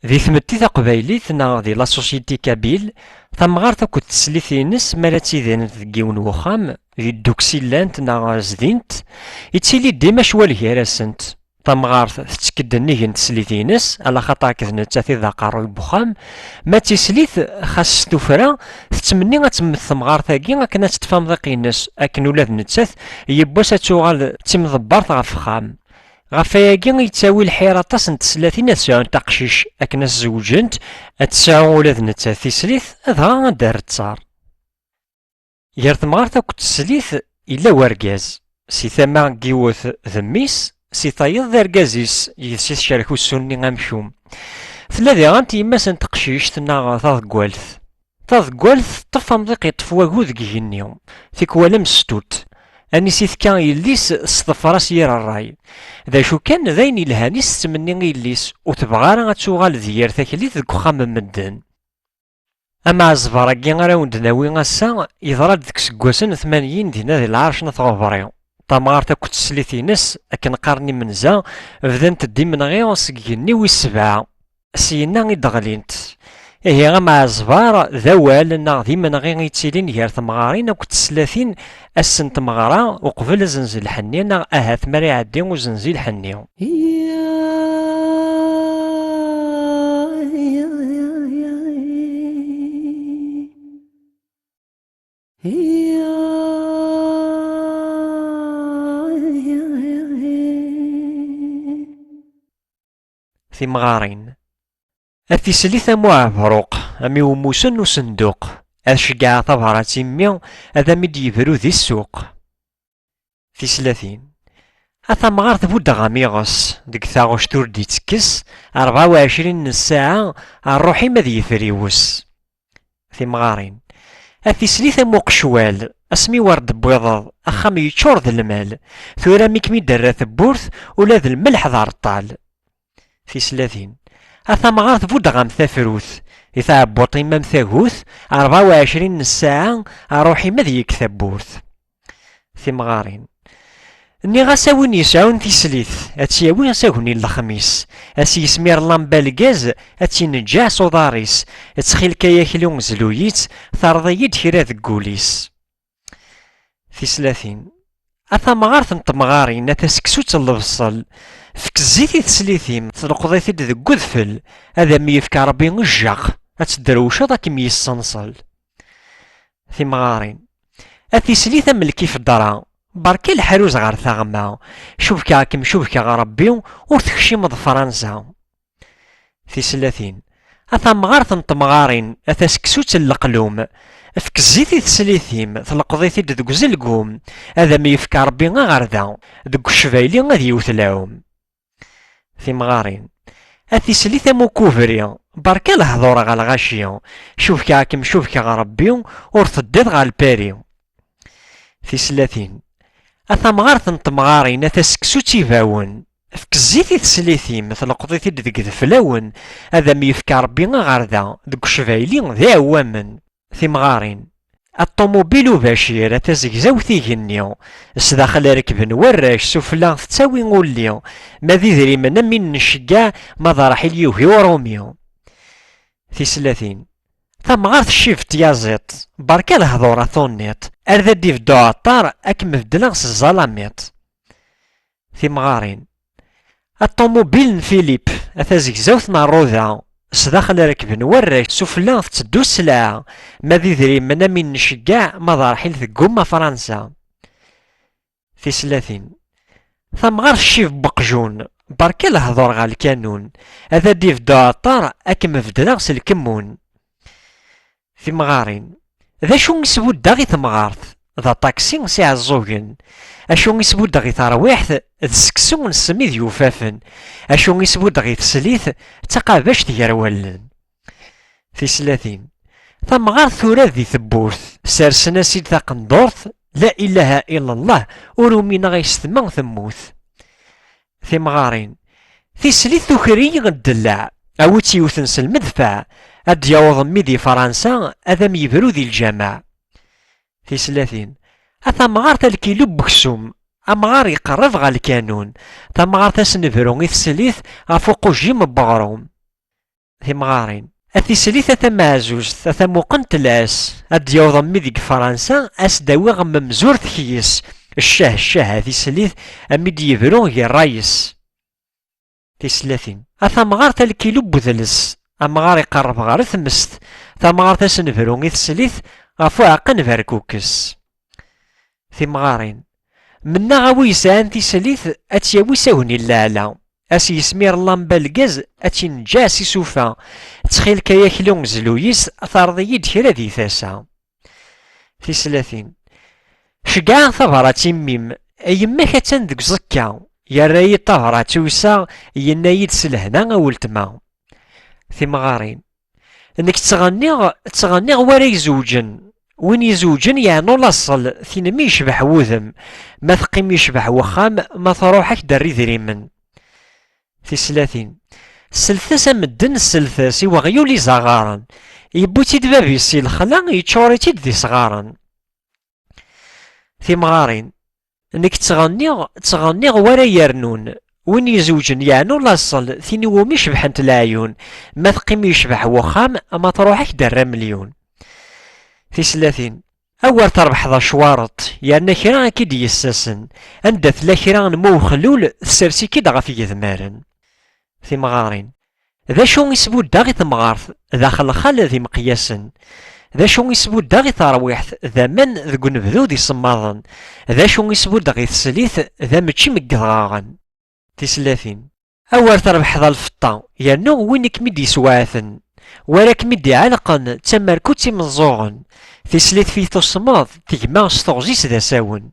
Dhi tmetti taqbaylit neɣ di la Société Kabyle, tamɣart akked teslit-ines mi ara ttidirent deg yiwen n uxxam, di ddukksi llant neɣ zdint, yettili dima ccwal gar-asent. Tamɣart tettekk-d nnig n teslit-ines, ala xaṭer akked nettat i d aqerruy n uxxam, ma d tislit xas s tufra, tettmenni ad temmet temɣart-agi akken ad teṭṭef amḍiq-ines, akken ula d nettat yiwwas ad tuɣal d timḍebbert ɣef uxxam. Ɣef wayagi yettawi lḥir aṭas n teslatin ad sɛunt aqcic akken ad zewǧent, ad tesɛu ula d nettat tislit, dɣa ad d-terr ttaṛ. Gar temɣart akked teslit yella urgaz, si tama n yiwet d mmi-s, si tayeḍ d argaz-is yid-s i tcerrek ussu-nni amcum. Tella diɣa yemma-s n teqcict neɣ taḍeggalt. Taḍeggalt teṭṭef amḍiq yeṭṭef wagu deg yigenni, tikwal amestut. Anis i tefka i yelli-s s teḍfer-as yir ṛṛay. D acu kan d ayen yelhan i s-tettmenni i yelli-s, ur tebɣa ara ad tuɣal d yir taklit deg uxxam n medden. Amaɛẓber-agi ara wen-d-nawi ass-a yeḍra-d deg iseggasen 80 dinna di Lɛerc n At Ɣebṛi. Tamɣart akked teslit-ines akken qqaren imenza bdant-d imenɣi seg yigenni wis 7, syenna i d-ɣlint. Ihi amaɛẓber d awal neɣ d imenɣi i yettilin gar temɣarin akked teslatin ass n tmeɣra uqbel azenzi lḥenni neɣ ahat mi ara iɛeddi uzenzi lḥenni. Timɣarin ad tislit am uɛebruq, am iwemmusen n usenduq, ad ceggɛeɣ tabrat i mmi ad am-id-yebru di ssuq. Tislatin a tamɣart buddeɣ amiɣes, deg taɣect ur d-ittekkes, 24 n ssaɛa ṛṛuḥ-im ad yefriwes. Timɣarin a tislit am uqecwal, asmi war d-tewwiḍeḍ, axxam yeččur d lmal, tura mi kem-id-terra tewwurt, ula d lmelḥ d aṛeṭṭal. Tislatin a tamɣart buddeɣ am tafrut, i tɛebbuḍt-im am tagut, 24 n ssaɛa ṛṛuḥ-im ad yekk tawwurt. Timɣarin nniɣ-as a win yesɛun tislit, ad tt-yawi asagni n lexmis, ad s-yismir lamba lgaz, ad tt-inneǧǧaɛ s uḍar-is, ttxil-k ay akli zlu-yit, terḍ-iyi-d kra deg wul-is. Tislatin a tamɣart n temɣarin a taseksut n lebṣel, fek zzit i teslit-im, tleqḍ-it-id deg udfel, ad am-yefk Ṛebbi ijjeq, ad tedrewceḍ ad kem-yessenṣel. Timɣarin a tislit am lkif ddra, berka lḥaruz ɣer taɣma, cubkeɣ-kem cubkeɣ Ṛebbi, ur tekcimeḍ Fransa. Tislatin a tamɣart n temɣarin a taseksut n leqlum, efk zzit i teslit-im, tleqḍ-it-id deg uzelgum, ad am-yefk Ṛebbi aɣerda, deg ucbayli ad yewt lɛum. Timɣarin a tislit am ukubri, berka lehḍur ɣer lɣaci, cubkeɣ-kem cubkeɣ Ṛebbi, ur teddiḍ ɣer lpari. Tislatin a tamɣart n temɣarin a taseksut ibawen, efk zzit i teslit-im, tleqḍ-it-id deg ideflawen, ad am-yefk Ṛebbi aɣerda, deg ucbayli d iɛwamen. Timɣarin a ṭumubil ubacir a tazegzawt igenni, sdaxel rekben warrac, sufella tettawi ulli, ma d idrimen am win nceggaɛ, ma d ṛḥil yugi uṛumi. Tislatin tamɣart ccib tyaziḍt, berka lehḍur a tunniḍ, ar ad d-ibeddu ɛeṭṭar ad kem-beddleɣ s ẓalamiḍ. Timɣarin a ṭumubil n Filip a tazegzawt n ṛṛuda, sdaxel rekben warrac, sufella tetteddu sselɛa, ma d idrimen am win nceggaɛ, ma d ṛḥil tegguma Fransa. Tislatin tamɣart ccib beqjun, berka lehḍur ɣer lkanun, ad d-ibeddu ɛeṭṭar ad kem-beddleɣ s lkemmun. Timɣarin d acu isbuddeɣ i temɣart, d aṭaksi s iɛeẓẓugen, acu isbuddeɣ i terwiḥt, d seksu n smid yufafen, acu isbuddeɣ i teslit, d taqabact gar wallen. Tislatin tamɣart tura di tewwurt, sersen-as-id taqendurt, la ilaha illallah, ur umineɣ yes-tma temmut. Timɣarin tislit tuker-iyi ddelaɛ, awi-tt yiwten s lmedfaɛ, ad d-yaweḍ mmi di Fransa, ad am-yebru di lǧamaɛ. Tislatin a tamɣart alkilu n uksum, amɣar yeqreb ɣer lkanun, tamɣart asnebru i teslit ɣef uqujjim n uɣrum. تيمغارين أثيسليت أثمعزوز أثموقنت لاس أد يوضم ميديك فرنسا أس داوي ممزور تكيس الشاه أثيسليت أميد يبرون غي الرايس تيسلاتين أثمغار تالكيلو بوذلس أمغار يقرب غار ثمست ثمغار تسنفرو غي تسليت غفو عقن فاركوكس تيمغارين منا غاوي يسان تيسليت أتياوي ساوني اللالا أسي يسمير اللامبا الكاز أتينجا سي سوفا تخيل كيا كيلو زلويس ثارضي كرا دي ثاسا في سلاتين شقاع ثبرة تيميم أيما كاتن ديك زكا يا راي طهرة توسا ينايد سلهنا أولتما في مغارين انك تغني ورا يزوجن وين يزوجن يعني لاصل ثين مي يشبح وذم ما ثقيم يشبح وخام ما تروحك دري ذريمن في سلاتين سلثاس مدن السلثاس وغيو لي زغارن يبوتي دبابي سي الخلا يتشوريتي دي صغارن في مغارين انك تغني ورا يرنون وين يزوجن يعني لاصل ثيني ومي شبحنت العيون ما ثقيم يشبح وخام ما تروحك درا مليون في سلاتين أول تربح ذا شوارط يعني كرا أكيد يساسن عند ثلا كرا نمو خلول سرسي كي غفي يذمارن في مغارين ذا شو يسبو داغي ثمغارث داخل خال ذي مقياسن ذا شو يسبو داغي ثرويحث ذا من ذو نبذو دي صماضن ذا شو يسبو داغي تسليث ذا متشي مقضاغن تسلاتين أول تربح ذا الفطا يانو وينك مدي سواثن وراك مدي علقن تمركوتي منزوغن تسليت في تصماض تجمع ستغزيس ذا ساون